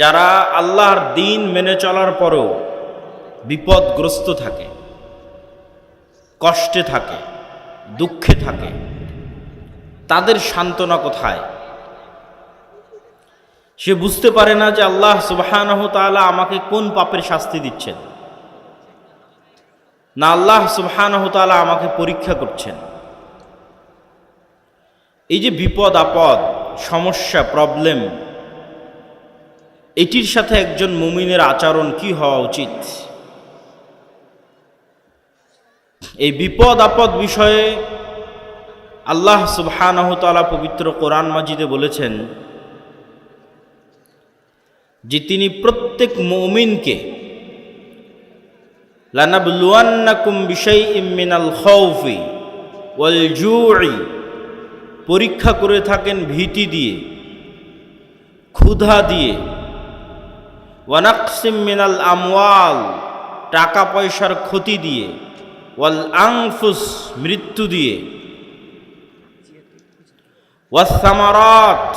যারা আল্লাহর দ্বীন মেনে চলার পরেও বিপদগ্রস্ত থাকে, কষ্টে থাকে, দুঃখে থাকে, তাদের সান্ত্বনা কোথায়? সে বুঝতে পারে না যে আল্লাহ সুবহানাহু ওয়া তাআলা আমাকে কোন পাপের শাস্তি দিচ্ছেন, না আল্লাহ সুবহানাহু ওয়া তাআলা আমাকে পরীক্ষা করছেন। এই যে বিপদ আপদ, সমস্যা, প্রবলেম, এটির সাথে একজন মুমিনের আচরণ কি হওয়া উচিত? এই বিপদ আপদ বিষয়ে আল্লাহ সুবহানাহু ওয়া তাআলা পবিত্র কোরআন মাজিদে বলেছেন যে তিনি প্রত্যেক মুমিনকে লানাবলুয়ান্নাকুম বিশাইইম মিনাল খাউফি ওয়াল জুই, পরীক্ষা করে থাকেন ভীতি দিয়ে, ক্ষুধা দিয়ে, ওয়ানাকসিম মিনাল আমওয়াল, টাকা পয়সার ক্ষতি দিয়ে, ওয়াল আনফুস, মৃত্যু দিয়ে, ওয়াসসামারাত,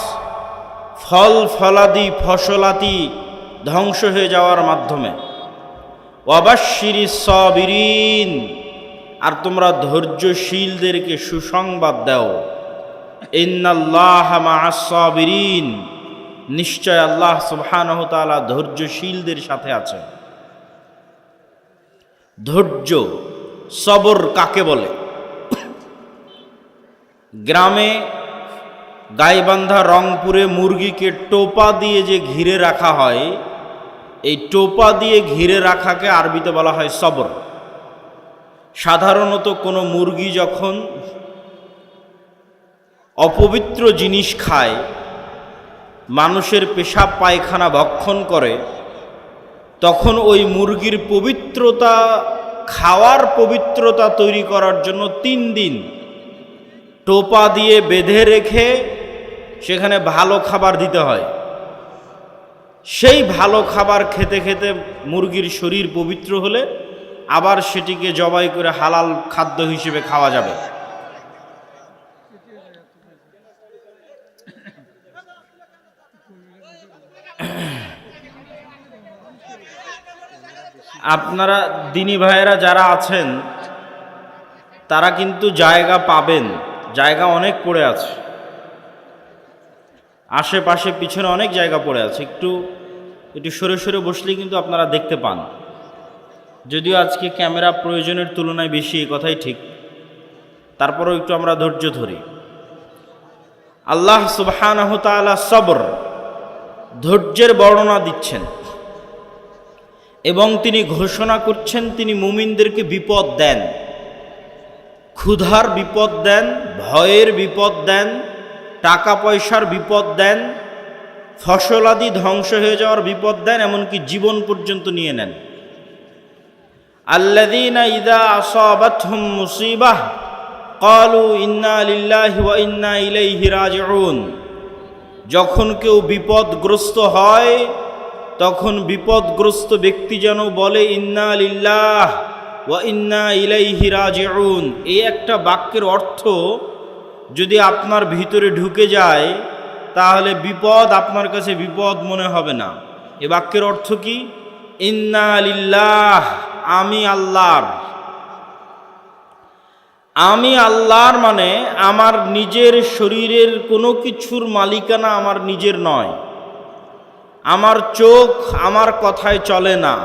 ফল ফলাদি ফসলাদি ধ্বংস হয়ে যাওয়ার মাধ্যমে, ওয়াবাশশিরিস সাবিরিন, আর তোমরা ধৈর্যশীলদেরকে সুসংবাদ দাও। ইন্নাল্লাহা মাআস সাবিরিন, নিশ্চয় আল্লাহ সুবহানাহু ওয়া তাআলা ধৈর্যশীলদের সাথে আছেন। ধৈর্য, সবর কাকে বলে? গ্রামে গাইবান্ধা, রংপুরে মুরগিকে টোপা দিয়ে যে ঘিরে রাখা হয়, এই টোপা দিয়ে ঘিরে রাখাকে আরবিতে বলা হয় সবর। সাধারণত কোনো মুরগি যখন অপবিত্র জিনিস খায়, মানুষের পেশাব পায়খানা ভক্ষণ করে, তখন ওই মুরগির পবিত্রতা, খাওয়ার পবিত্রতা তৈরি করার জন্য 3 দিন টোপা দিয়ে বেঁধে রেখে সেখানে ভালো খাবার দিতে হয়। সেই ভালো খাবার খেতে খেতে মুরগির শরীর পবিত্র হলে আবার সেটিকে জবাই করে হালাল খাদ্য হিসেবে খাওয়া যাবে। আপনারা দিনী ভাইয়েরা যারা আছেন তারা কিন্তু জায়গা পাবেন, জায়গা অনেক পড়ে আছে, আশেপাশে পিছনে অনেক জায়গা পড়ে আছে, একটু সরে সরে বসলেই কিন্তু আপনারা দেখতে পান। যদিও আজকে ক্যামেরা প্রয়োজনের তুলনায় বেশি, এই কথাই ঠিক, তারপরেও একটু আমরা ধৈর্য ধরি। আল্লাহ সুবহানাহু ওয়া তাআলা সবর, ধৈর্যের বর্ণনা দিচ্ছেন এবং তিনি ঘোষণা করছেন তিনি মুমিনদেরকে বিপদ দেন, ক্ষুধার বিপদ দেন, ভয়ের বিপদ দেন, টাকা পয়সার বিপদ দেন, ফসলাদি ধ্বংস হয়ে যাওয়ার বিপদ দেন, এমনকি জীবন পর্যন্ত নিয়ে নেন। আল্লাযীনা ইযা আসাবাতহুম মুসিবাহ ক্বালু ইন্না লিল্লাহি ওয়া ইন্না ইলাইহি রাজিউন, যখন কেউ বিপদগ্রস্ত হয় তখন বিপদগ্রস্ত ব্যক্তি যেন বলে ইন্না লিল্লাহ ওয়া ইন্না ইলাইহি রাজিউন। এই একটা বাক্যের অর্থ যদি আপনার ভিতরে ঢুকে যায় তাহলে বিপদ আপনার কাছে বিপদ মনে হবে না। এই বাক্যের অর্থ কি? ইন্না লিল্লাহ, আমি আল্লাহর। আমি আল্লাহর মানে আমার নিজের শরীরের কোনো কিছুর মালিকানা আমার নিজের নয়। আমার চোখ আমার কথায় চলে না,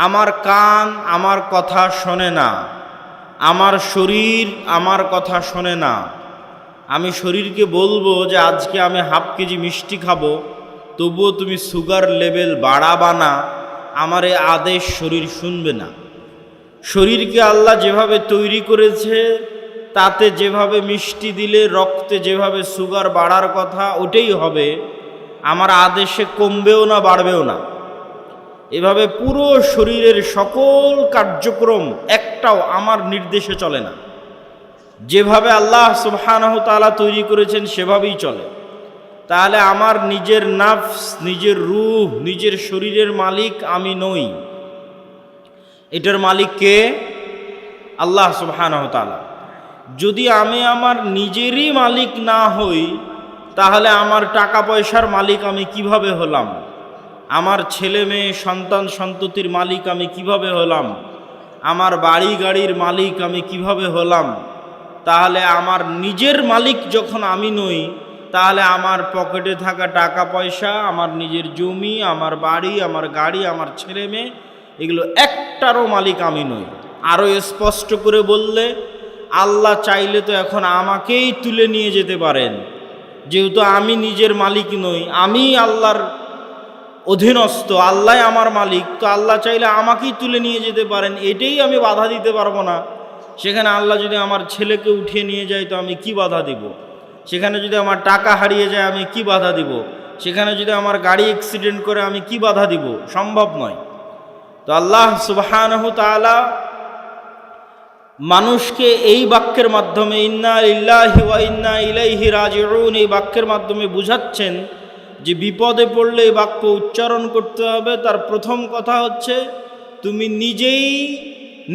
আমার কান আমার কথা শোনে না, আমার শরীর আমার কথা শোনে না। আমি শরীরকে বলবো যে আজকে আমি হাফ কেজি মিষ্টি খাবো, তবুও তুমি সুগার লেভেল বাড়াবা না, আমার এই আদেশ শরীর শুনবে না। শরীরকে আল্লাহ যেভাবে তৈরি করেছে তাতে যেভাবে মিষ্টি দিলে রক্তে যেভাবে সুগার বাড়ার কথা ওটাই হবে, আমার আদেশে কমবেও না বাড়বেও না। এভাবে পুরো শরীরের সকল কার্যক্রম একটাও আমার নির্দেশে চলে না, যেভাবে আল্লাহ সুবহানাহু ওয়া তাআলা তৈরি করেছেন সেভাবেই চলে। তাহলে আমার নিজের নাফস, নিজের রূহ, নিজের শরীরের মালিক আমি নই। এটার মালিক কে? আল্লাহ সুবহানাহু ওয়া তাআলা। যদি আমি আমার নিজেরই মালিক না হই তাহলে আমার টাকা পয়সার মালিক আমি কিভাবে হলাম? আমার ছেলে মেয়ে সন্তান সন্ততির মালিক আমি কিভাবে হলাম, আমার বাড়ি গাড়ির মালিক আমি কিভাবে হলাম, তাহলে আমার নিজের মালিক যখন আমি নই, তাহলে আমার পকেটে থাকা টাকা পয়সা, আমার নিজের জমি, আমার বাড়ি, আমার গাড়ি, আমার ছেলে মেয়ে, এগুলো একটারও মালিক আমি নই। আরও স্পষ্ট করে বললে, আল্লাহ চাইলে তো এখন আমাকেই তুলে নিয়ে যেতে পারেন, যেহেতু আমি নিজের মালিক নই, আমি আল্লাহর অধীনস্থ, আল্লাহ আমার মালিক, তো আল্লাহ চাইলে আমাকেই তুলে নিয়ে যেতে পারেন, এটাই আমি বাধা দিতে পারবো না। সেখানে আল্লাহ যদি আমার ছেলেকে উঠিয়ে নিয়ে যায় তো আমি কি বাধা দিব? সেখানে যদি আমার টাকা হারিয়ে যায় আমি কি বাধা দিব? সেখানে যদি আমার গাড়ি অ্যাক্সিডেন্ট করে আমি কি বাধা দিব? সম্ভব নয়। তো আল্লাহ সুবহানাহু তাআলা মানুষকে এই বাক্যের মাধ্যমে ইন্না লিল্লাহি ওয়া ইন্না ইলাইহি রাজিউন এই বাক্যের মাধ্যমে বুঝাচ্ছেন যে বিপদে পড়লে এই বাক্য উচ্চারণ করতে হবে। তার প্রথম কথা হচ্ছে তুমি নিজেই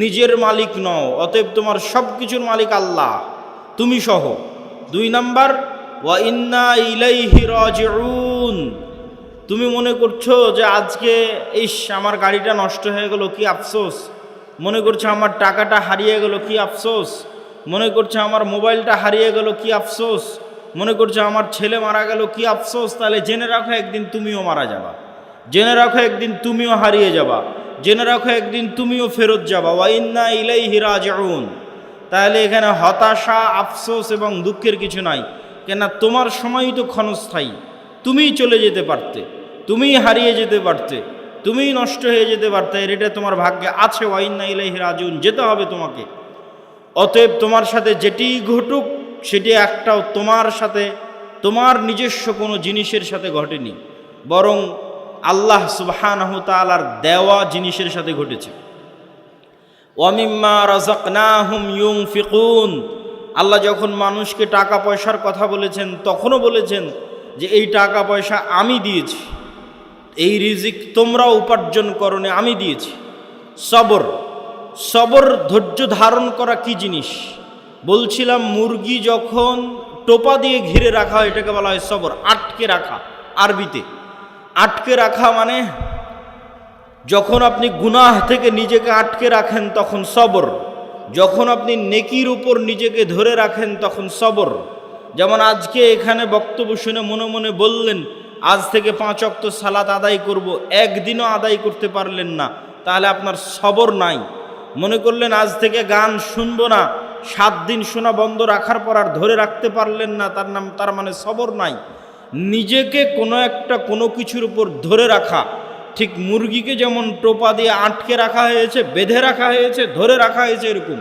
নিজের মালিক নও, অতএব তোমার সব কিছুর মালিক আল্লাহ, তুমি সহ। 2 নাম্বার, ওয়া ইন্না ইলাইহি রাজিউন, তুমি মনে করছো যে আজকে আমার গাড়িটা নষ্ট হয়ে গেল, কি আফসোস। মনে করছো আমার টাকাটা হারিয়ে গেল, কি আফসোস। মনে করছো আমার মোবাইলটা হারিয়ে গেল, কি আফসোস। মনে করছো আমার ছেলে মারা গেল, কি আফসোস। তাহলে জেনে রাখো একদিন তুমিও মারা যাবা, জেনে রাখো একদিন তুমিও হারিয়ে যাবা, জেনে রাখো একদিন তুমিও ফেরত যাবা। ওয়া ইন্না ইলাইহি রাজিউন। তাহলে এখানে হতাশা, আফসোস এবং দুঃখের কিছু নাই, কেন তোমার সময়ই তো ক্ষণস্থায়ী। তুমিই চলে যেতে পারতে, তুমিই হারিয়ে যেতে পারতে, তুমিই নষ্ট হয়ে যেতে পারতে, এটা তোমার ভাগ্যে আছে। ওয়া ইন্না ইলাইহি রাজিউন, যেতে হবে তোমাকে। অতএব তোমার সাথে যেটি ঘটুক সেটি একটাও তোমার সাথে, তোমার নিজস্ব কোনো জিনিসের সাথে ঘটেনি, বরং আল্লাহ সুবহানাহু তাআলার দেওয়া জিনিসের সাথে ঘটেছে। ওয়া মিম্মা রাযাকনাহুম ইউনফিকুন, আল্লাহ যখন মানুষকে টাকা পয়সার কথা বলেছেন তখনও বলেছেন যে এই টাকা পয়সা আমি দিয়েছি, এই রিজিক তোমরা উপার্জন করনি, আমি দিয়েছি। সবর, সবর ধৈর্য ধারণ করা কি জিনিস বলছিলাম। মুরগি যখন টোপা দিয়ে ঘিরে রাখা হয় এটাকে বলা হয় সবর, আটকে রাখা। আরবিতে আটকে রাখা মানে যখন আপনি গুনাহ থেকে নিজেকে আটকে রাখেন তখন সবর, যখন আপনি নেকির উপর নিজেকে ধরে রাখেন তখন সবর। যেমন আজকে এখানে বক্তব্য শুনে মনে মনে বললেন আজ থেকে 5 ওয়াক্ত সালাত আদায় করব, একদিনও আদায় করতে পারলেন না, তাহলে আপনার সবর নাই। মনে করলেন আজ থেকে গান শুনবো না, 7 দিন শোনা বন্ধ রাখার পর আর ধরে রাখতে পারলেন না, তার মানে সবর নাই। নিজেকে কোনো কিছুর উপর ধরে রাখা, ঠিক মুরগিকে যেমন টোপা দিয়ে আটকে রাখা হয়েছে, বেঁধে রাখা হয়েছে, ধরে রাখা হয়েছে, এরকম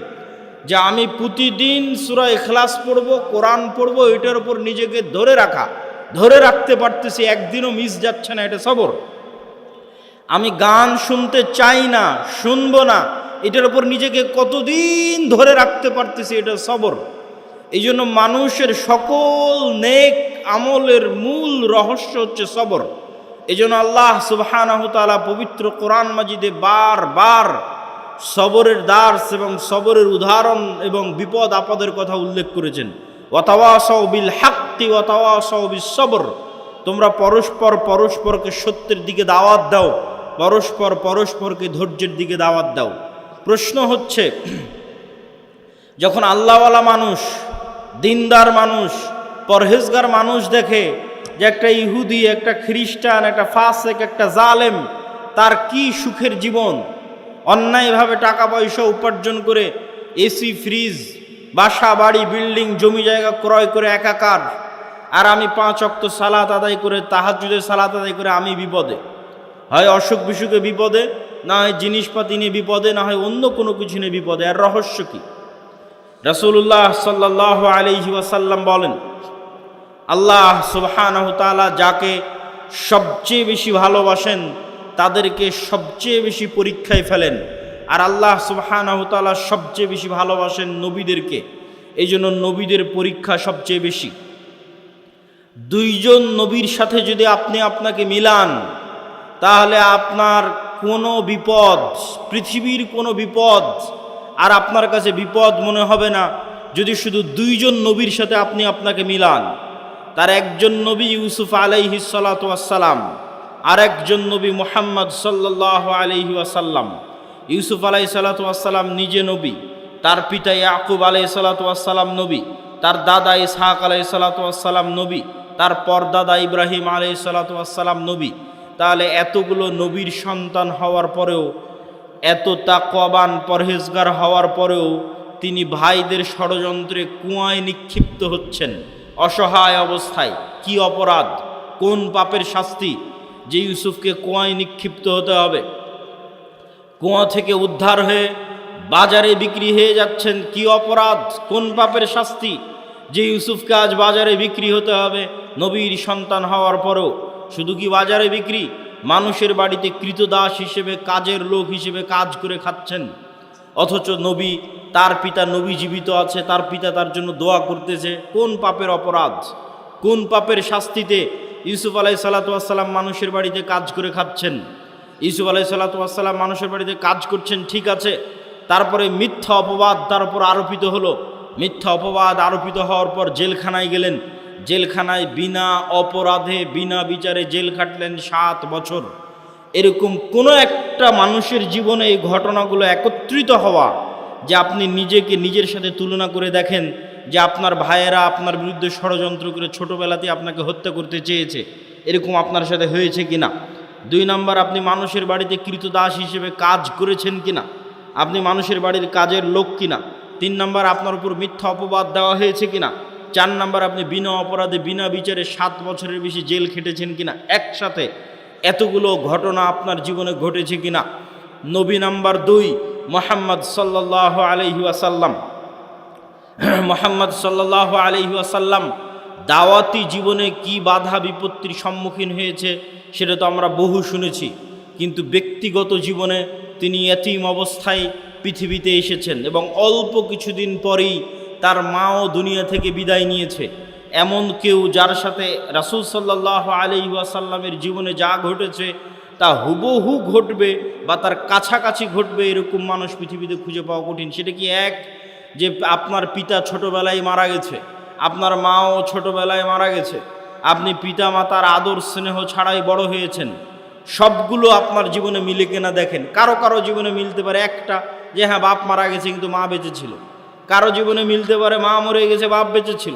যে আমি প্রতিদিন সূরা ইখলাস পড়ব, কোরআন পড়ব, এটার উপর নিজেকে ধরে রাখা, ধরে রাখতে পারতেছি, একদিনও মিস যাচ্ছে না, এটা সবর। আমি গান শুনতে চাই না, শুনবো না, এটার উপর নিজেকে কতদিন ধরে রাখতে পারতেছি, এটা সবর। এই জন্য মানুষের সকল নেক আমলের মূল রহস্য হচ্ছে সবর। এই জন্য আল্লাহ সুবহানাহু তাআলা পবিত্র কোরআন মাজিদে বারবার সবরের দার্স এবং সবরের উদাহরণ এবং বিপদ আপদের কথা উল্লেখ করেছেন। ওয়াতাওয়াসাউ বিল হাক্কি ওয়াতাওয়াসাউ বিস সবর, তোমরা পরস্পরকে সত্যের দিকে দাওয়াত দাও, পরস্পরকে ধৈর্যের দিকে দাওয়াত দাও। প্রশ্ন হচ্ছে, যখন আল্লাহওয়ালা মানুষ, দিনদার মানুষ, পরহেজগার মানুষ দেখে যে একটা ইহুদি, একটা খ্রিস্টান, একটা ফাসেক, একটা জালেম, তার কি সুখের জীবন, অন্যায়ভাবে টাকা পয়সা উপার্জন করে এসি, ফ্রিজ, বাসা বাড়ি, বিল্ডিং, জমি জায়গা ক্রয় করে একাকার, আর আমি 5 ওয়াক্ত সালাত আদায় করে, তাহাজ্জুদের সালাত আদায় করে আমি বিপদে, হয় অসুখ বিসুখে বিপদে, না হয় জিনিসপাতি নিয়ে বিপদে, না হয় অন্য কোনো কিছু নিয়ে বিপদে। আর রহস্য কি? রাসূলুল্লাহ সাল্লাল্লাহু আলাইহি ওয়াসাল্লাম বলেন, আল্লাহ সুবহানাহু তাআলা যাকে সবচেয়ে বেশি ভালোবাসেন তাদেরকে সবচেয়ে বেশি পরীক্ষায় ফেলেন, আর আল্লাহ সুবহানাহু তাআলা সবচেয়ে বেশি ভালোবাসেন নবীদেরকে, এই জন্য নবীদের পরীক্ষা সবচেয়ে বেশি। 2 জন নবীর সাথে যদি আপনি আপনাকে মিলান, তাহলে আপনার কোনো বিপদ, পৃথিবীর কোনো বিপদ আর আপনার কাছে বিপদ মনে হবে না যদি শুধু 2 জন নবীর সাথে আপনি আপনাকে মিলান। তার একজন নবী ইউসুফ আলাইহিস সালাতু ওয়াস সালাম, আরেকজন নবী মুহাম্মদ সাল্লাল্লাহু আলাইহি ওয়াসাল্লাম। ইউসুফ আলাইহিসসালাতু ওয়াসসালাম নিজে নবী, তার পিতা ইয়াকুব আলাইহিসসালাতু ওয়াসসালাম নবী, তার দাদা ইসহাক আলাইহিসসালাতু ওয়াসসালাম নবী, তার পরদাদা ইব্রাহিম আলাইহিসসালাতু ওয়াসসালাম নবী। তাহলে এতগুলো নবীর সন্তান হওয়ার পরেও, এত তাকওয়াবান পরহেজগার হওয়ার পরেও তিনি ভাইদের ষড়যন্ত্রে কুয়ায় নিক্ষিপ্ত হচ্ছেন অসহায় অবস্থায়। কি অপরাধ, কোন পাপের শাস্তি যে ইউসুফকে কুয়ায় নিক্ষিপ্ত হতে হবে? কুয়া থেকে উদ্ধার হয়ে বাজারে বিক্রি হয়ে যাচ্ছেন, কি অপরাধ, কোন পাপের শাস্তি যে ইউসুফকে আজ বাজারে বিক্রি হতে হবে? নবীর সন্তান হওয়ার পরেও শুধু কি বাজারে বিক্রি, মানুষের বাড়িতে কৃতদাস হিসেবে, কাজের লোক হিসেবে কাজ করে খাচ্ছেন। অথচ নবী, তার পিতা নবী জীবিত আছে, তার পিতা তার জন্য দোয়া করতেছে। কোন পাপের অপরাধ, কোন পাপের শাস্তিতে ইউসুফ আলাইহিসসালাতু ওয়াসসালাম মানুষের বাড়িতে কাজ করে খাচ্ছেন? ইউসুফ আলাইহিসসালাতু ওয়াসসালাম মানুষের বাড়িতে কাজ করছেন, ঠিক আছে, তারপরে মিথ্যা অপবাদ তার উপর আরোপিত হলো। মিথ্যা অপবাদ আরোপিত হওয়ার পর জেলখানায় গেলেন। জেলখানায় বিনা অপরাধে বিনা বিচারে জেল খাটলেন 7 বছর। এরকম কোনো একটা মানুষের জীবনে এই ঘটনাগুলো একত্রিত হওয়া, যে আপনি নিজেকে নিজের সাথে তুলনা করে দেখেন যে আপনার ভাইয়েরা আপনার বিরুদ্ধে ষড়যন্ত্র করে ছোটোবেলাতে আপনাকে হত্যা করতে চেয়েছে, এরকম আপনার সাথে হয়েছে কিনা? 2 নম্বর, আপনি মানুষের বাড়িতে কৃতদাস হিসেবে কাজ করেছেন কিনা, আপনি মানুষের বাড়ির কাজের লোক কিনা? 3 নম্বর, আপনার উপর মিথ্যা অপবাদ দেওয়া হয়েছে কিনা? 4 নম্বর, আপনি বিনা অপরাধে বিনা বিচারে 7 বছরের বেশি জেল খেটেছেন কিনা? একসাথে এতগুলো ঘটনা আপনার জীবনে ঘটেছে কিনা? নবী নাম্বার 2 মুহাম্মদ সাল্লাল্লাহু আলাইহি ওয়াসাল্লাম। মুহাম্মদ সাল্লাল্লাহু আলাইহি ওয়াসাল্লাম দাওয়াতি জীবনে কি বাধা বিপত্তির সম্মুখীন হয়েছে সেটা তো আমরা বহু শুনেছি, কিন্তু ব্যক্তিগত জীবনে তিনি এতিম অবস্থায় পৃথিবীতে এসেছেন এবং অল্প কিছুদিন পরেই তার মাও দুনিয়া থেকে বিদায় নিয়েছে। এমন কেউ যার সাথে রাসূল সাল্লাল্লাহু আলাইহি ওয়াসাল্লামের জীবনে যা ঘটেছে তা হুবহু ঘটবে বা তার কাছাকাছি ঘটবে এরকম মানুষ পৃথিবীতে খুঁজে পাওয়া কঠিন। সেটা কি এক, যে আপনার পিতা ছোটোবেলায় মারা গেছে, আপনার মাও ছোটোবেলায় মারা গেছে, আপনি পিতা মাতার আদর স্নেহ ছাড়াই বড় হয়েছেন, সবগুলো আপনার জীবনে মিলে কিনা দেখেন। কারো কারো জীবনে মিলতে পারে একটা, যে হ্যাঁ বাপ মারা গেছে কিন্তু মা বেঁচে ছিল। কারো জীবনে মিলতে পারে মা মরে গেছে বাপ বেঁচে ছিল।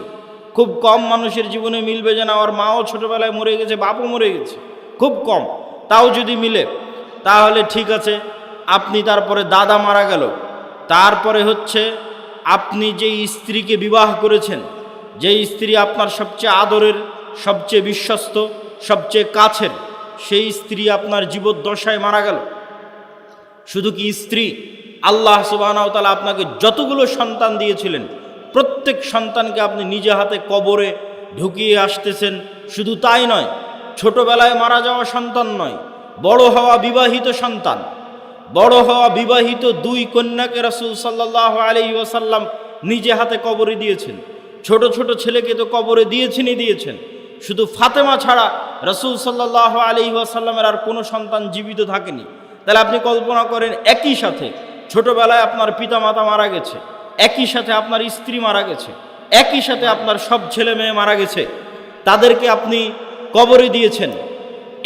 খুব কম মানুষের জীবনে মিলবে যে না আমার মাও ছোটোবেলায় মরে গেছে বাপও মরে গেছে, খুব কম। তাও যদি মিলে তাহলে ঠিক আছে। আপনি তারপরে দাদা মারা গেল, তারপরে হচ্ছে আপনি যেই স্ত্রীকে বিবাহ করেছেন, যেই স্ত্রী আপনার সবচেয়ে আদরের, সবচেয়ে বিশ্বস্ত, সবচেয়ে কাছের, সেই স্ত্রী আপনার জীবদ্দশায় মারা গেল। শুধু কি স্ত্রী, আল্লাহ সুবহানাহু ওয়া তাআলা আপনাকে যতগুলো সন্তান দিয়েছিলেন প্রত্যেক সন্তানকে আপনি নিজে হাতে কবরে ঢুকিয়ে আসতেছেন। শুধু তাই নয়, ছোটবেলায় মারা যাওয়া সন্তান নয়, বড় হওয়া বিবাহিত সন্তান, বড় হওয়া বিবাহিত 2 কন্যাকে রাসূল সাল্লাল্লাহু আলাইহি ওয়াসাল্লাম নিজে হাতে কবরে দিয়েছেন। ছোট ছোট ছেলেকে তো কবরে দিয়েছেন। শুধু ফাতেমা ছাড়া রাসূল সাল্লাল্লাহু আলাইহি ওয়াসাল্লামের আর কোনো সন্তান জীবিত থাকেনি। তাহলে আপনি কল্পনা করেন, একই সাথে ছোটবেলায় আপনার পিতা মাতা মারা গেছে, একই সাথে আপনার স্ত্রী মারা গেছে, একই সাথে আপনার সব ছেলে মেয়ে মারা গেছে, তাদেরকে আপনি কবরে দিয়েছেন।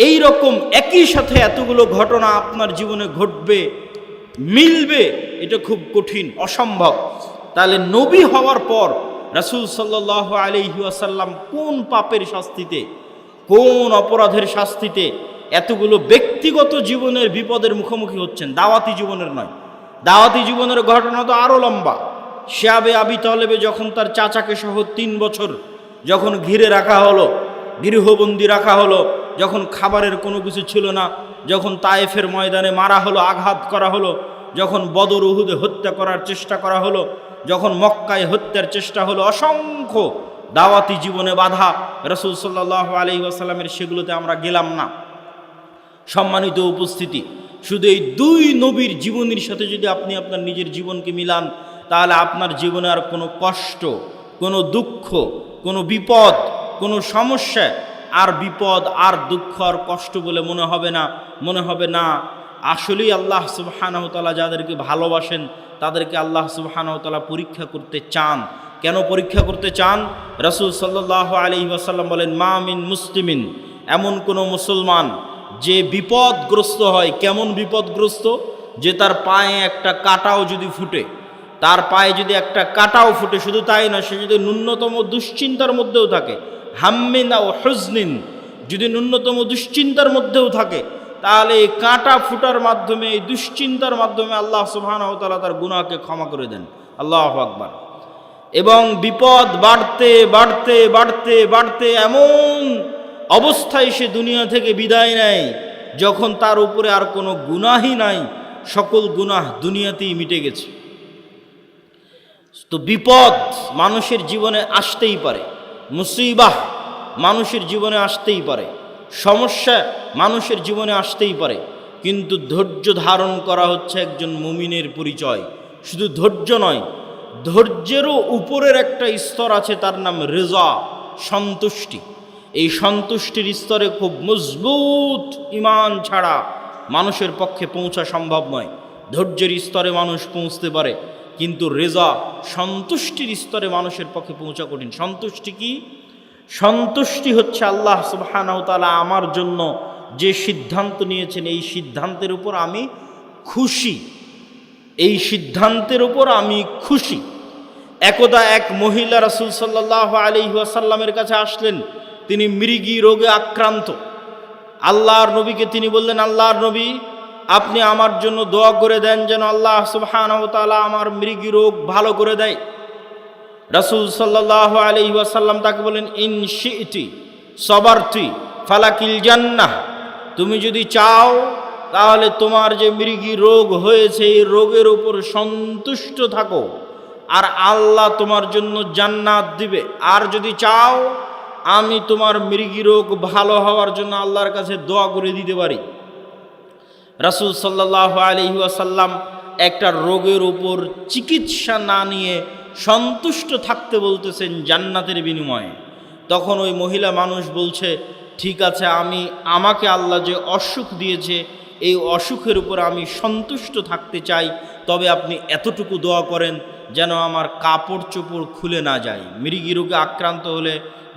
এই রকম একই সাথে এতগুলো ঘটনা আপনার জীবনে ঘটবে, মিলবে, এটা খুব কঠিন, অসম্ভব। তাহলে নবী হওয়ার পর রাসূল সাল্লাল্লাহু আলাইহি ওয়াসাল্লাম কোন পাপের শাস্তিতে, কোন অপরাধের শাস্তিতে এতগুলো ব্যক্তিগত জীবনের বিপদের মুখোমুখি হচ্ছেন, দাওয়াতি জীবনের নয়। দাওয়াতি জীবনের ঘটনা তো আরও লম্বা। শিয়াবে আবি তালেবে যখন তার চাচাকে সহ 3 বছর যখন ঘিরে রাখা হলো, গৃহবন্দী রাখা হলো, যখন খাবারের কোনো কিছু ছিল না, যখন তায়েফের ময়দানে মারা হলো, আঘাত করা হলো, যখন বদর উহুদে হত্যা করার চেষ্টা করা হলো, যখন মক্কায় হত্যার চেষ্টা হলো, অসংখ্য দাওয়াতি জীবনে বাধা রাসূল সাল্লাল্লাহু আলাইহি ওয়াসাল্লামের, সেগুলোতে আমরা গেলাম না। সম্মানিত উপস্থিতি, শুধু এই 2 নবীর জীবনের সাথে যদি আপনি আপনার নিজের জীবনকে মিলান, তাহলে আপনার জীবনে আর কোনো কষ্ট, কোনো দুঃখ, কোনো বিপদ, কোনো সমস্যা আর বিপদ আর দুঃখ আর কষ্ট বলে মনে হবে না। আসলেই আল্লাহ সুবহানাহু ওয়া তাআলা যাদেরকে ভালোবাসেন তাদেরকে আল্লাহ সুবহানাহু ওয়া তাআলা পরীক্ষা করতে চান। কেন পরীক্ষা করতে চান? রাসূল সাল্লাল্লাহু আলাইহি ওয়াসাল্লাম বলেন, মা মিন মুসলিমিন, এমন কোনো মুসলমান যে বিপদগ্রস্ত হয়, কেমন বিপদগ্রস্ত, যে তার পায়ে একটা কাঁটাও যদি ফুটে, তার পায়ে যদি একটা কাঁটাও ফুটে, শুধু তাই না, সে যদি ন্যূনতম দুশ্চিন্তার মধ্যেও থাকে, হাম্মিন ও হুজনিন, যদি ন্যূনতম দুশ্চিন্তার মধ্যেও থাকে, তাহলে এই কাঁটা ফুটার মাধ্যমে, এই দুশ্চিন্তার মাধ্যমে আল্লাহ সুবহানাহু ওয়া তাআলা তার গুনাহকে ক্ষমা করে দেন। আল্লাহু আকবার। এবং বিপদ বাড়তে বাড়তে বাড়তে বাড়তে এমন অবস্থায় সে দুনিয়া থেকে বিদায় নেয় যখন তার উপরে আর কোনো গুনাহই নাই, সকল গুনাহ দুনিয়াতেই মিটে গেছে। তো বিপদ মানুষের জীবনে আসতেই পারে, মুসিবাহ মানুষের জীবনে আসতেই পারে, সমস্যা মানুষের জীবনে আসতেই পারে, কিন্তু ধৈর্য ধারণ করা হচ্ছে একজন মুমিনের পরিচয়। শুধু ধৈর্য নয়, ধৈর্যেরও উপরের একটা স্তর আছে, তার নাম রেজা, সন্তুষ্টি। এই সন্তুষ্টির স্তরে খুব মজবুত ঈমান ছাড়া মানুষের পক্ষে পৌঁছা সম্ভব নয়। ধৈর্যের স্তরে মানুষ পৌঁছতে পারে, কিন্তু রেজা, সন্তুষ্টির স্তরে মানুষের পক্ষে পৌঁছা কঠিন। সন্তুষ্টি কি? সন্তুষ্টি হচ্ছে আল্লাহ সুবহানাহু ওয়া তাআলা আমার জন্য যে সিদ্ধান্ত নিয়েছেন, এই সিদ্ধান্তের উপর আমি খুশি, এই সিদ্ধান্তের উপর আমি খুশি। একদা এক মহিলা রাসূল সাল্লাল্লাহু আলাইহি ওয়াসাল্লামের কাছে আসলেন, তিনি মৃগী রোগে আক্রান্ত। আল্লাহর নবীকে তিনি বললেন, আল্লাহর নবী, আপনি আমার জন্য দোয়া করে দেন যেন আল্লাহ সুবহানাহু ওয়া তাআলা আমার মৃগী রোগ ভালো করে দেয়। রাসূল সাল্লাল্লাহু আলাইহি ওয়াসাল্লাম তাকে বলেন, ইন শি'তি সাবারতি ফালাকিল জান্নাহ, তুমি যদি চাও তাহলে তোমার যে মৃগী রোগ হয়েছে এই রোগের উপর সন্তুষ্ট থাকো, আর আল্লাহ তোমার জন্য জান্নাত দিবে। আর যদি চাও আমি তোমার মৃগী রোগ ভালো হওয়ার জন্য আল্লাহর কাছে দোয়া করে দিতে পারি। রাসূল সাল্লাল্লাহু আলাইহি ওয়াসাল্লাম একটা রোগের উপর চিকিৎসা না নিয়ে সন্তুষ্ট থাকতে বলতেছেন জান্নাতের বিনিময়ে। তখন ওই মহিলা মানুষ বলছে, ঠিক আছে, আমাকে আল্লাহ যে অসুখ দিয়েছে এই অসুখের উপর আমি সন্তুষ্ট থাকতে চাই, তবে আপনি এতটুকু দোয়া করেন যেন আমার কাপড় চোপড় খুলে না যায়। মৃগী রোগে আক্রান্ত হলে,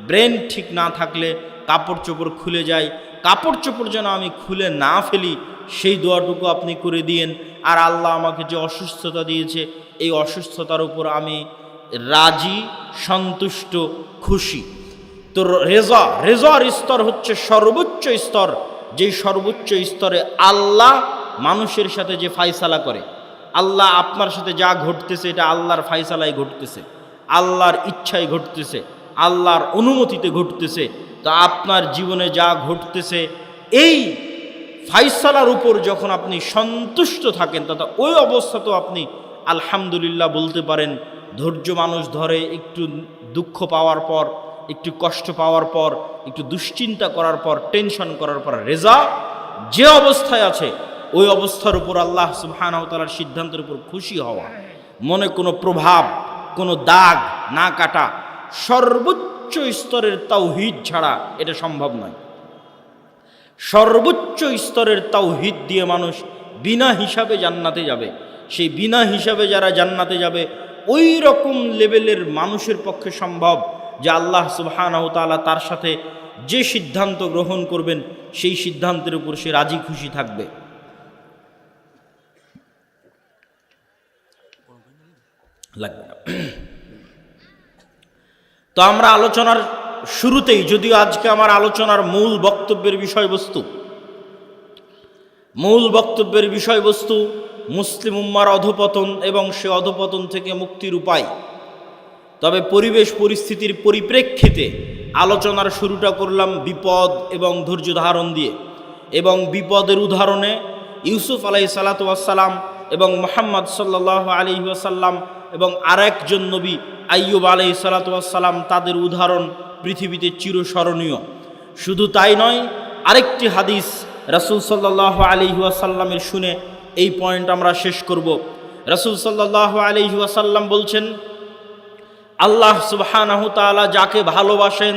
ব্রেন ঠিক না থাকলে কাপড় চোপড় খুলে যায়, কাপড় চোপড় যেন আমি খুলে না ফেলি, সেই দোয়াটুকু আপনি করে দিয়েন। আর আল্লাহ আমাকে যে অসুস্থতা দিয়েছে এই অসুস্থতার উপর আমি রাজি, সন্তুষ্ট, খুশি। তো রেজার স্তর হচ্ছে সর্বোচ্চ স্তর, যেই সর্বোচ্চ স্তরে আল্লাহ মানুষের সাথে যে ফায়সালা করে, আল্লাহ আপনার সাথে যা ঘটতেছে এটা আল্লাহর ফায়সালায় ঘটতেছে, আল্লাহর ইচ্ছায় ঘটতেছে, আল্লাহর অনুমতিতে ঘটতেছে। তো আপনার জীবনে যা ঘটতেছে এই ফায়সালার উপর যখন আপনি সন্তুষ্ট থাকেন, তথা ওই অবস্থাতেও আপনি আলহামদুলিল্লাহ বলতে পারেন। ধৈর্য মানুষ ধরে একটু দুঃখ পাওয়ার পর, একটু কষ্ট পাওয়ার পর, একটু দুশ্চিন্তা করার পর, টেনশন করার পর, রেজা যে অবস্থায় আছে ওই অবস্থার উপর আল্লাহ সুবহানাহু ওয়া তাআলার সিদ্ধান্তের উপর খুশি হওয়া, মনে কোনো প্রভাব, কোনো দাগ না কাটা, সর্বোচ্চ স্তরের তাওহীদ ছাড়া এটা সম্ভব নয়। সর্বোচ্চ স্তরের তাওহীদ দিয়ে মানুষ বিনা হিসাবে জান্নাতে যাবে। সেই বিনা হিসাবে যারা জান্নাতে যাবে ওই রকম লেভেলের মানুষের পক্ষে সম্ভব যে আল্লাহ সুবহানাহু ওয়া তাআলা তার সাথে যে সিদ্ধান্ত গ্রহণ করবেন সেই সিদ্ধান্তের উপর সে রাজি খুশি থাকবে। লাগবে না। তো আমরা আলোচনার শুরুতেই, যদিও আজকে আমার আলোচনার মূল বক্তব্যের বিষয়বস্তু মুসলিম উম্মার অধঃপতন এবং সে অধঃপতন থেকে মুক্তির উপায়, তবে পরিবেশ পরিস্থিতির পরিপ্রেক্ষিতে আলোচনার শুরুটা করলাম বিপদ এবং ধৈর্য ধারণ দিয়ে, এবং বিপদের উদাহরণে ইউসুফ আলাইহিস সালাতু ওয়াস সালাম এবং মুহাম্মদ সাল্লাল্লাহু আলাইহি ওয়াসাল্লাম এবং আরেকজন নবী আইয়ুব আলাইহিস সালাতু ওয়াস সালাম, তাদের উদাহরণ পৃথিবীতে চিরস্মরণীয়। শুধু তাই নয়, আরেকটি হাদিস রাসূল সাল্লাল্লাহু আলাইহি ওয়াসাল্লামের শুনে এই পয়েন্ট আমরা শেষ করব। রাসূল সাল্লাল্লাহু আলাইহি ওয়াসাল্লাম বলছেন, আল্লাহ সুবহানাহু ওয়া তাআলা যাকে ভালোবাসেন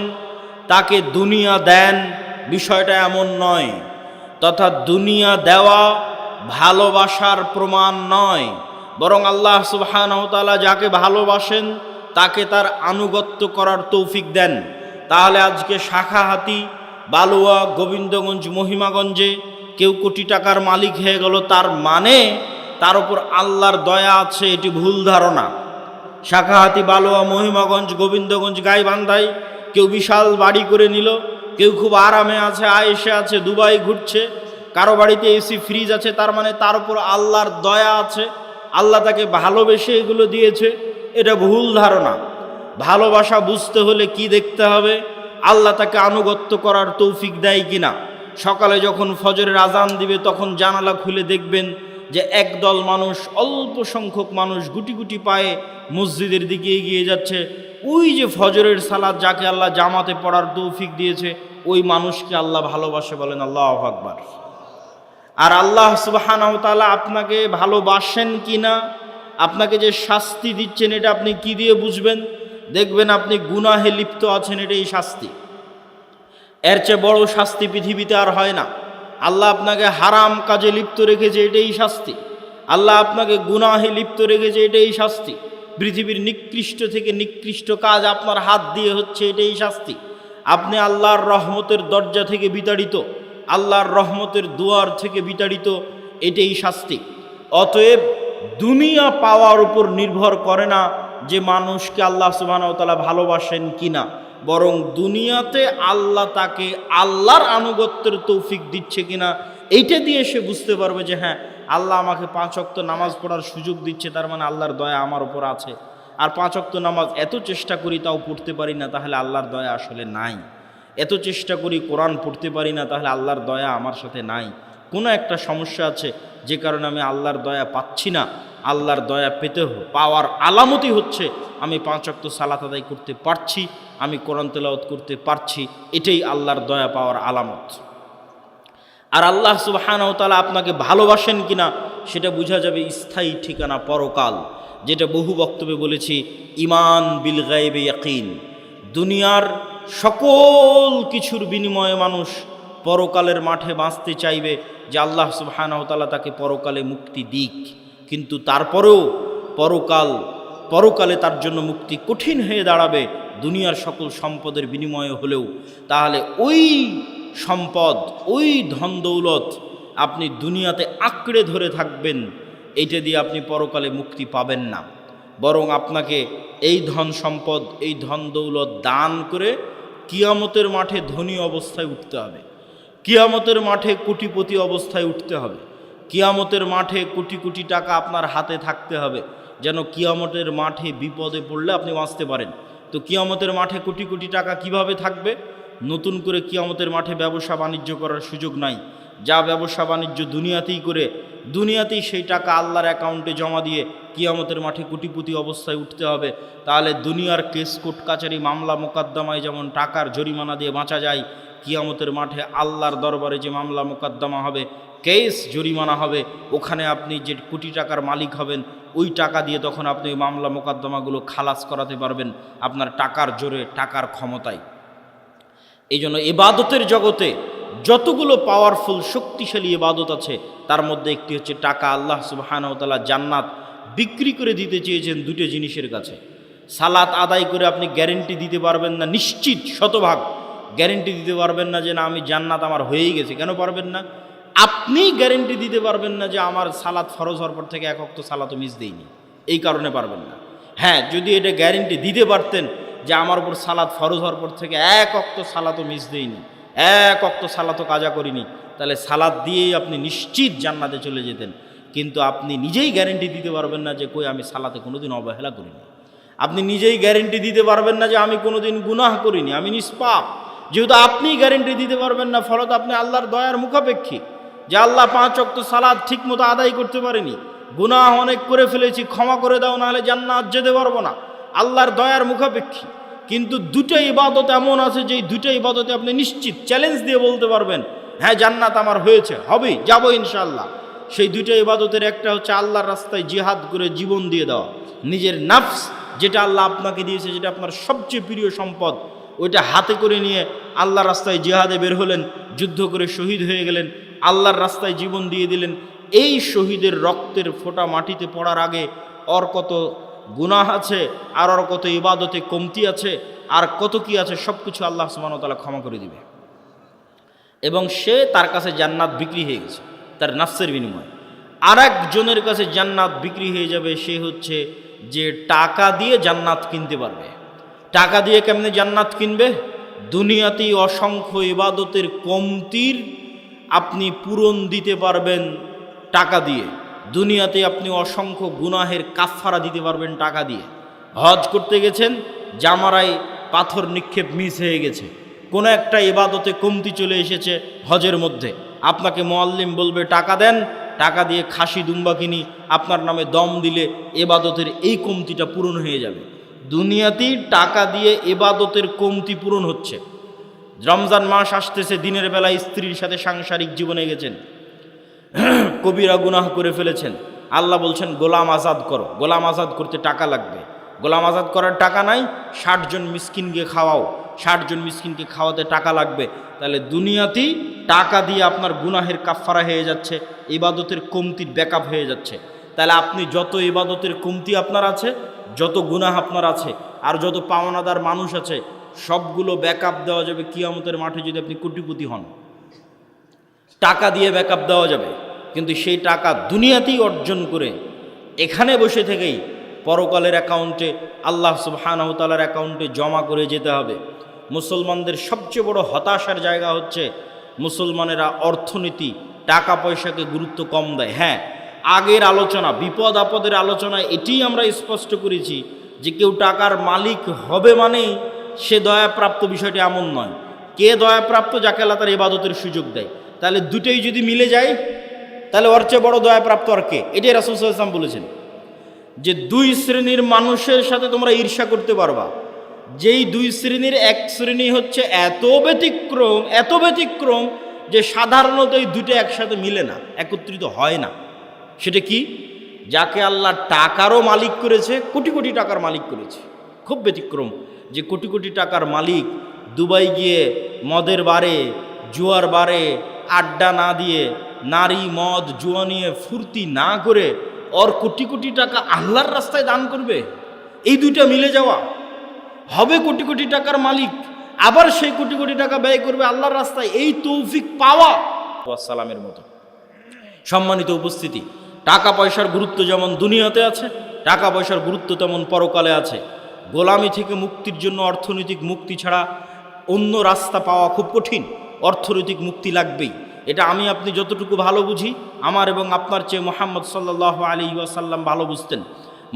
তাকে দুনিয়া দেন, বিষয়টা এমন নয়, তথা দুনিয়া দেওয়া ভালোবাসার প্রমাণ নয়, বরং আল্লাহ সুবহানাহু ওয়া তাআলা যাকে ভালোবাসেন তাকে তার আনুগত্য করার তৌফিক দেন। তাহলে আজকে শাখা হাতি বালুয়া, গোবিন্দগঞ্জ, মহিমাগঞ্জে কেউ কোটি টাকার মালিক হয়ে গেল, তার মানে তার উপর আল্লাহর দয়া আছে, এটি ভুল ধারণা। শাখাহাতি, বালুয়া, মহিমাগঞ্জ, গোবিন্দগঞ্জ, গাইবান্ধায় কেউ বিশাল বাড়ি করে নিল, কেউ খুব আরামে আছে, আয়েশে আছে, দুবাই ঘুরছে, কারো বাড়িতে এসি ফ্রিজ আছে, তার মানে তার উপর আল্লাহর দয়া আছে, আল্লাহ তাকে ভালোবেসে এগুলো দিয়েছে। এটা ভুল ধারণা। ভালোবাসা বুঝতে হলে কি দেখতে হবে? আল্লাহ তাকে আনুগত্য করার তৌফিক দেয় কিনা। সকালে যখন ফজরের আজান দিবে তখন জানালা খুলে দেখবেন যে একদল মানুষ, অল্প সংখ্যক মানুষ গুটি গুটি পায়ে মসজিদের দিকে এগিয়ে যাচ্ছে। ওই যে ফজরের সালাত যাকে আল্লাহ জামাতে পড়ার তৌফিক দিয়েছে, ওই মানুষকে আল্লাহ ভালোবাসে, বলেন আল্লাহু আকবার। আর আল্লাহ সুবহানাহু ওয়া তাআলা আপনাকে ভালোবাসেন কিনা, আপনাকে যে শাস্তি দিচ্ছেন, এটা আপনি কি দিয়ে বুঝবেন? দেখবেন আপনি গুনাহে লিপ্ত আছেন, এটাই শাস্তি। এর চেয়ে বড় শাস্তি পৃথিবীতে আর হয় না। আল্লাহ আপনাকে হারাম কাজে লিপ্ত রেখেছে, এটাই শাস্তি। আল্লাহ আপনাকে গুনাহে লিপ্ত রেখেছে, এটাই শাস্তি। পৃথিবীর নিকৃষ্ট থেকে নিকৃষ্ট কাজ আপনার হাত দিয়ে হচ্ছে, এটাই শাস্তি। আপনি আল্লাহর রহমতের দরজা থেকে বিতাড়িত, আল্লাহর রহমতের দুয়ার থেকে বিতাড়িত, এটাই শাস্তি। অতএব দুনিয়া পাওয়ার উপর নির্ভর করে না যে মানুষকে আল্লাহ সুবহানাহু ওয়া তাআলা ভালোবাসেন কিনা, বরং দুনিয়াতে আল্লাহ তাকে আল্লাহর আনুগত্যের তৌফিক দিচ্ছে কিনা, এইটা দিয়ে সে বুঝতে পারবে যে হ্যাঁ, আল্লাহ আমাকে 5 ওয়াক্ত নামাজ পড়ার সুযোগ দিচ্ছে, তার মানে আল্লাহর দয়া আমার উপর আছে। আর 5 ওয়াক্ত নামাজ এত চেষ্টা করি তাও পড়তে পারি না, তাহলে আল্লাহর দয়া আসলে নাই। এত চেষ্টা করি কোরআন পড়তে পারি না, তাহলে আল্লাহর দয়া আমার সাথে নাই। কোনো একটা সমস্যা আছে যে কারণে আমি আল্লাহর দয়া পাচ্ছি না। আল্লাহর দয়া পাওয়ার আলামতই হচ্ছে আমি 5 ওয়াক্ত সালাত আদায় করতে পারছি, আমি কোরআন তেলাওয়াত করতে পারছি, এটাই আল্লাহর দয়া পাওয়ার আলামত। আর আল্লাহ সুবহানাহু ওয়া তাআলা আপনাকে ভালোবাসেন কিনা সেটা বোঝা যাবে স্থায়ী ঠিকানা পরকাল, যেটা বহু বক্তব্যে বলেছি, ঈমান বিল গায়বে ইয়াকিন। দুনিয়ার সকল কিছুর বিনিময়ে মানুষ পরকালের মাঠে বাঁচতে চাইবে যে আল্লাহ সুবহানাহু ওয়া তাআলা তাকে পরকালে মুক্তি দিক, কিন্তু তারপরেও পরকালে তার জন্য মুক্তি কঠিন হয়ে দাঁড়াবে দুনিয়ার সকল সম্পদের বিনিময়ে হলেও। তাহলে ওই সম্পদ, ওই ধন দৌলত আপনি দুনিয়াতে আঁকড়ে ধরে থাকবেন, এইটা দিয়ে আপনি পরকালে মুক্তি পাবেন না। বরং আপনাকে এই ধন সম্পদ, এই ধন দৌলত দান করে কিয়ামতের মাঠে ধনী অবস্থায় উঠতে হবে, কিয়ামতের মাঠে কোটিপতি অবস্থায় উঠতে হবে, কিয়ামতের মাঠে কোটি কোটি টাকা আপনার হাতে থাকতে হবে, যেন কিয়ামতের মাঠে বিপদে পড়লে আপনি বাঁচতে পারেন। তো কিয়ামতের মাঠে কোটি কোটি টাকা কিভাবে থাকবে? নতুন করে কিয়ামতের মাঠে ব্যবসা বাণিজ্য করার সুযোগ নাই। যা ব্যবসা বাণিজ্য দুনিয়াতেই করে, দুনিয়াতেই সেই টাকা আল্লাহর অ্যাকাউন্টে জমা দিয়ে কিয়ামতের মাঠে কোটিপতি অবস্থায় উঠতে হবে। তাহলে দুনিয়ার কেস কোর্ট কাচারি মামলা মোকদ্দমায় যেমন টাকার জরিমানা দিয়ে বাঁচা যায়, কিয়ামতের মাঠে আল্লাহর দরবারে যে মামলা মোকদ্দমা হবে, কেস জরিমানা হবে, ওখানে আপনি যে কোটি টাকার মালিক হবেন, ওই টাকা দিয়ে তখন আপনি ওই মামলা মোকদ্দমাগুলো খালাস করাতে পারবেন আপনার টাকার জোরে, টাকার ক্ষমতায়। এই জন্য ইবাদতের জগতে যতগুলো পাওয়ারফুল শক্তিশালী ইবাদত আছে তার মধ্যে একটি হচ্ছে টাকা। আল্লাহ সুবহানাহু ওয়া তাআলা জান্নাত বিক্রি করে দিতে চেয়েছেন দুটো জিনিসের কাছে। সালাত আদায় করে আপনি গ্যারেন্টি দিতে পারবেন না, নিশ্চিত শতভাগ গ্যারেন্টি দিতে পারবেন না যে না আমি জান্নাত আমার হয়েই গেছে। কেন পারবেন না? আপনি গ্যারেন্টি দিতে পারবেন না যে আমার সালাত ফরজ হওয়ার পর থেকে 1 ওয়াক্ত সালাতও মিস দেইনি, এই কারণে পারবেন না। হ্যাঁ, যদি এটা গ্যারেন্টি দিতে পারতেন যে আমার উপর সালাত ফরজ হওয়ার পর থেকে 1 ওয়াক্ত সালাতও মিস দেইনি, 1 ওয়াক্ত সালাতও কাজা করিনি, তাহলে সালাত দিয়েই আপনি নিশ্চিত জান্নাতে চলে যেতেন। কিন্তু আপনি নিজেই গ্যারেন্টি দিতে পারবেন না যে কই আমি সালাতে কোনোদিন অবহেলা করিনি। আপনি নিজেই গ্যারেন্টি দিতে পারবেন না যে আমি কোনোদিন গুনাহ করিনি, আমি নিষ্পাপ। যেহেতু আপনি গ্যারেন্টি দিতে পারবেন না, ফলত আপনি আল্লাহর দয়ার মুখাপেক্ষী যে আল্লাহ 5 ওয়াক্ত সালাত ঠিক মতো আদায় করতে পারেনি, গুনাহ অনেক করে ফেলেছি, ক্ষমা করে দাও, নাহলে জান্নাত যেতে পারবো না। আল্লাহর দয়ার মুখাপেক্ষী। কিন্তু দুটো ইবাদত এমন আছে যে দুটো ইবাদতে আপনি নিশ্চিত চ্যালেঞ্জ দিয়ে বলতে পারবেন হ্যাঁ জান্নাত আমার হয়েছে, হবেই, যাবো ইনশাআল্লাহ। সেই দুটো ইবাদতের একটা হচ্ছে আল্লাহর রাস্তায় জিহাদ করে জীবন দিয়ে দেওয়া, নিজের নফস যেটা আল্লাহ আপনাকে দিয়েছে, যেটা আপনার সবচেয়ে প্রিয় সম্পদ, ওইটা হাতে করে নিয়ে আল্লাহর রাস্তায় জিহাদে বের হলেন, যুদ্ধ করে শহীদ হয়ে গেলেন, আল্লাহর রাস্তায় জীবন দিয়ে দিলেন। এই শহীদের রক্তের ফোঁটা মাটিতে পড়ার আগে ওর কত গুনাহ আছে, আর ওর কত ইবাদতে কমতি আছে, আর কত কি আছে, সব কিছু আল্লাহ সুবহানাহু ওয়া তাআলা ক্ষমা করে দিবে। এবং সে তার কাছে জান্নাত বিক্রি হয়ে গেছে তার নাফসের বিনিময়ে। আর একজনের কাছে জান্নাত বিক্রি হয়ে যাবে, সে হচ্ছে যে টাকা দিয়ে জান্নাত কিনতে পারবে। টাকা দিয়ে কেমনে জান্নাত কিনবে? দুনিয়াতেই অসংখ্য ইবাদতের কমতির আপনি পূরণ দিতে পারবেন টাকা দিয়ে। দুনিয়াতে আপনি অসংখ্য গুনাহের কাফফারা দিতে পারবেন টাকা দিয়ে। হজ করতে গেছেন, জামারায় পাথর নিক্ষেপ মিস হয়ে গেছে, কোনো একটা ইবাদতে কমতি চলে এসেছে হজের মধ্যে, আপনাকে মুআল্লিম বলবে টাকা দেন, টাকা দিয়ে খাসি দুম্বা কিনি, আপনার নামে দম দিলে ইবাদতের এই কমতিটা পূরণ হয়ে যাবে। দুনিয়াতেই টাকা দিয়ে ইবাদতের কমতি পূরণ হচ্ছে। রমজান মাস আসতেছে, দিনের বেলায় স্ত্রীর সাথে সাংসারিক জীবনে গেছেন, কবিরা গুনাহ করে ফেলেছেন, আল্লাহ বলছেন গোলাম আজাদ করো। গোলাম আজাদ করতে টাকা লাগবে, গোলাম আজাদ করার টাকা নাই, 60 জন মিসকিনকে খাওয়াও, 60 জন মিসকিনকে খাওয়াতে টাকা লাগবে। তাহলে দুনিয়াতেই টাকা দিয়ে আপনার গুনাহের কাফফারা হয়ে যাচ্ছে, ইবাদতের কমতির ব্যাকআপ হয়ে যাচ্ছে। তাহলে আপনি যত ইবাদতের কমতি আপনার আছে, যত গুনাহ আপনার আছে, আর যত পাওনাদার মানুষ আছে, সবগুলো ব্যাকআপ দেওয়া যাবে কিয়ামতের মাঠে যদি আপনি কোটিপতি হন। টাকা দিয়ে ব্যাকআপ দেওয়া যাবে, কিন্তু সেই টাকা দুনিয়াতেই অর্জন করে এখানে বসে থেকেই পরকালের অ্যাকাউন্টে, আল্লাহ সুবহানাহু ওয়া তাআলার অ্যাকাউন্টে জমা করে যেতে হবে। মুসলমানদের সবচেয়ে বড় হতাশার জায়গা হচ্ছে মুসলমানেরা অর্থনীতি, টাকা পয়সাকে গুরুত্ব কম দেয়। হ্যাঁ, আগের আলোচনা, বিপদ আপদের আলোচনায় এটিই আমরা স্পষ্ট করেছি যে কেউ টাকার মালিক হবে মানেই সে দয়াপ্রাপ্ত, বিষয়টি এমন নয়। কে দয়াপ্রাপ্ত? যাকে আল্লাহ তার ইবাদতের সুযোগ দেয়। তাহলে দুটোই যদি মিলে যায়, তাহলে ওর চেয়ে বড় দয়াপ্রাপ্ত আর কে? এটাই রাসূল সাল্লাল্লাহু আলাইহি ওয়াসাল্লাম বলেছেন যে 2 শ্রেণীর মানুষের সাথে তোমরা ঈর্ষা করতে পারবা, যেই 2 শ্রেণীর এক শ্রেণী হচ্ছে এত ব্যতিক্রম যে সাধারণত এই দুটো একসাথে মিলে না, একত্রিত হয় না। সেটা কি? যাকে আল্লাহ টাকারও মালিক করেছে, কোটি কোটি টাকার মালিক করেছে। খুব ব্যতিক্রম যে কোটি কোটি টাকার মালিক দুবাই গিয়ে মদের বারে, জুয়ার বারে আড্ডা না দিয়ে, নারী মদ জুয়া নিয়ে ফুর্তি না করে ওর কোটি কোটি টাকা আল্লাহর রাস্তায় দান করবে। এই দুইটা মিলে যাওয়া, হবে কোটি কোটি টাকার মালিক, আবার সেই কোটি কোটি টাকা ব্যয় করবে আল্লাহর রাস্তায়, এই তৌফিক পাওয়া সালামের মতো। সম্মানিত উপস্থিতি, টাকা পয়সার গুরুত্ব যেমন দুনিয়াতে আছে, টাকা পয়সার গুরুত্ব তেমন পরকালে আছে। গোলামি থেকে মুক্তির জন্য অর্থনৈতিক মুক্তি ছাড়া অন্য রাস্তা পাওয়া খুব কঠিন। অর্থনৈতিক মুক্তি লাগবেই। এটা আমি আপনি যতটুকু ভালো বুঝি, আমার এবং আপনার চেয়ে মুহাম্মদ সাল্লাল্লাহু আলাইহি ওয়াসাল্লাম ভালো বুঝতেন।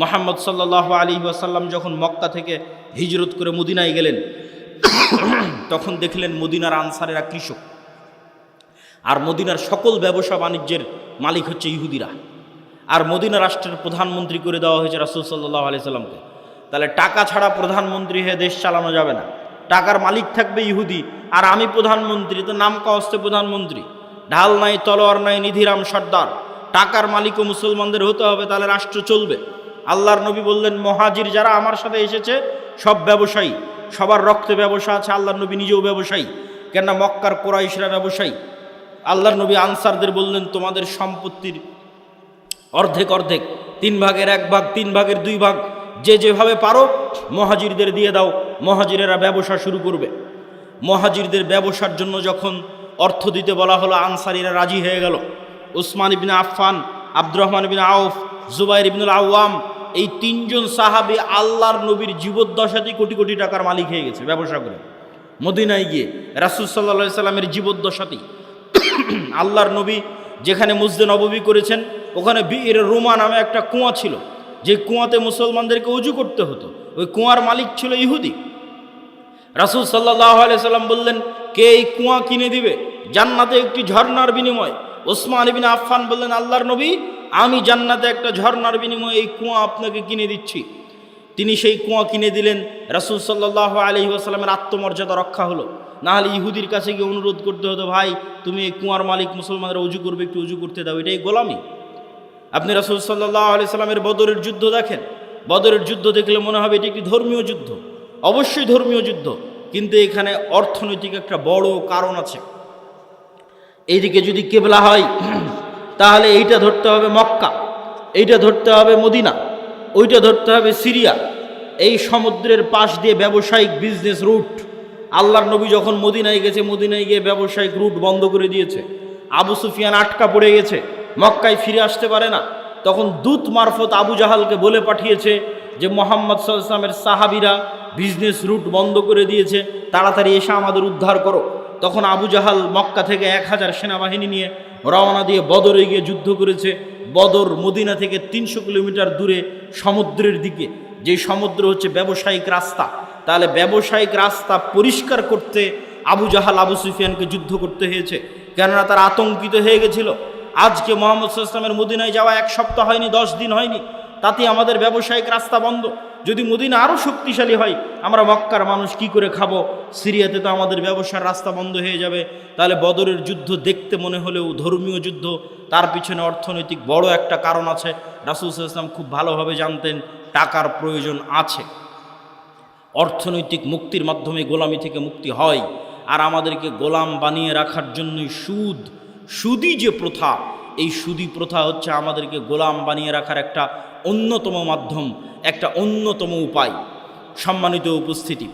মুহাম্মদ সাল্লাল্লাহু আলাইহি ওয়াসাল্লাম যখন মক্কা থেকে হিজরত করে মদিনায় গেলেন, তখন দেখলেন মদিনার আনসারেরা কৃষক, আর মদিনার সকল ব্যবসা বাণিজ্যের মালিক হচ্ছে ইহুদিরা। আর মদিনা রাষ্ট্রের প্রধানমন্ত্রী করে দেওয়া হয়েছে রাসূল সাল্লাল্লাহু আলাইহি সাল্লামকে। তাহলে টাকা ছাড়া প্রধানমন্ত্রী হয়ে দেশ চালানো যাবে না, টাকার মালিক থাকবে ইহুদি, আর আমি প্রধানমন্ত্রী, তো নাম কাওয়াস্তে প্রধানমন্ত্রী, ঢাল নাই তলোয়ার নাই নিধিরাম সর্দার। টাকার মালিকও মুসলমানদের হতে হবে, তাহলে রাষ্ট্র চলবে। আল্লাহর নবী বললেন মুহাজির যারা আমার সাথে এসেছে সব ব্যবসায়ী, সবার রক্তে ব্যবসা আছে। আল্লাহর নবী নিজেও ব্যবসায়ী, কেননা মক্কার কুরাইশরা ব্যবসায়ী। আল্লাহর নবী আনসারদের বললেন তোমাদের সম্পত্তির অর্ধেক অর্ধেক, 3 ভাগের 1 ভাগ, 3 ভাগের 2 ভাগ, যে যেভাবে পারো মুহাজিরদের দিয়ে দাও, মুহাজিরেরা ব্যবসা শুরু করবে। মুহাজিরদের ব্যবসার জন্য যখন অর্থ দিতে বলা হলো, আনসারীরা রাজি হয়ে গেল। উসমান ইবনে আফফান, আব্দুর রহমান ইবনে আউফ, জুবাইর ইবনুল আওয়াম, এই 3 জন সাহাবী আল্লাহর নবীর জীবদ্দশাতেই কোটি কোটি টাকার মালিক হয়ে গেছে ব্যবসা করে। মদিনায় গিয়ে রাসূল সাল্লাল্লাহু আলাইহি সাল্লামের জীবদ্দশাতেই আল্লাহর নবী যেখানে মসজিদে নববী করেছেন, ওখানে বীর রুমা নামে একটা কুয়া ছিল, যে কুয়াতে মুসলমানদেরকে উজু করতে হতো। ওই কুয়ার মালিক ছিল ইহুদি। রাসূল সাল্লাল্লাহু আলাইহি সাল্লাম বললেন, কে এই কুয়া কিনে দিবে জান্নাতে একটি ঝর্ণার বিনিময়ে? ওসমান ইবনে আফফান বললেন, আল্লাহর নবী আমি জান্নাতে একটা ঝর্ণার বিনিময়ে এই কুয়া আপনাকে কিনে দিচ্ছি। তিনি সেই কুয়া কিনে দিলেন। রাসূল সাল্লাল্লাহু আলাইহি ওয়াসাল্লামের আত্মমর্যাদা রক্ষা হলো। না হলে ইহুদির কাছে গিয়ে অনুরোধ করতে হতো, ভাই তুমি এই কুয়ার মালিক, মুসলমানরা উজু করবে, একটু উজু করতে দাও। এটাই গোলামি। আপনি রাসূল সাল্লাল্লাহু আলাইহি সাল্লামের বদরের যুদ্ধ দেখেন, বদরের যুদ্ধ দেখলে মনে হবে এটি একটি ধর্মীয় যুদ্ধ। অবশ্যই ধর্মীয় যুদ্ধ, কিন্তু এখানে অর্থনৈতিক একটা বড় কারণ আছে। এইদিকে যদি কিবলা হয় তাহলে এইটা ধরতে হবে মক্কা, এইটা ধরতে হবে মদিনা, ওইটা ধরতে হবে সিরিয়া। এই সমুদ্রের পাশ দিয়ে ব্যবসায়িক বিজনেস রুট, আল্লাহর নবী যখন মদিনায় গেছে, মদিনায় গিয়ে ব্যবসায়িক রুট বন্ধ করে দিয়েছে, আবু সুফিয়ান আটকা পড়ে গেছে, মক্কায় ফিরে আসতে পারে না, তখন দূত মারফত আবু জাহালকে বলে পাঠিয়েছে যে মোহাম্মদ সাল্লাল্লাহু আলাইহি ওয়াসাল্লামের সাহাবীরা বিজনেস রুট বন্ধ করে দিয়েছে, তাড়াতাড়ি এসে আমাদের উদ্ধার করো। তখন আবু জাহাল মক্কা থেকে 1000 সেনাবাহিনী নিয়ে রওনা দিয়ে বদরে গিয়ে যুদ্ধ করেছে। বদর মদিনা থেকে 300 কিলোমিটার দূরে সমুদ্রের দিকে, যে সমুদ্র হচ্ছে ব্যবসায়িক রাস্তা। তাহলে ব্যবসায়িক রাস্তা পরিষ্কার করতে আবু জাহাল আবু সুফিয়ানকে যুদ্ধ করতে হয়েছে, কেননা তারা আতঙ্কিত হয়ে গেছিল। আজকে মোহাম্মদ সাল্লাল্লাহু আলাইহি ওয়াসাল্লামের মদিনায় যাওয়া 1 সপ্তাহ হয়নি, 10 দিন হয়নি, তাতে আমাদের ব্যবসায়িক রাস্তা বন্ধ। যদি মদিনা আরও শক্তিশালী হয়, আমরা মক্কার মানুষ কি করে খাবো? সিরিয়াতে তো আমাদের ব্যবসার রাস্তা বন্ধ হয়ে যাবে। তাহলে বদরের যুদ্ধ দেখতে মনে হলেও ধর্মীয় যুদ্ধ, তার পিছনে অর্থনৈতিক বড় একটা কারণ আছে। রাসূল সাল্লাল্লাহু আলাইহি ওয়াসাল্লাম খুব ভালোভাবে জানতেন টাকার প্রয়োজন আছে। অর্থনৈতিক মুক্তির মাধ্যমে গোলামি থেকে মুক্তি হয়, আর আমাদেরকে গোলাম বানিয়ে রাখার জন্যই সুদি যে প্রথা, এই সুদি প্রথা হচ্ছে আমাদেরকে গোলাম বানিয়ে রাখার একটা অন্যতম মাধ্যম, একটা অন্যতম উপায়। সম্মানিত উপস্থিতি,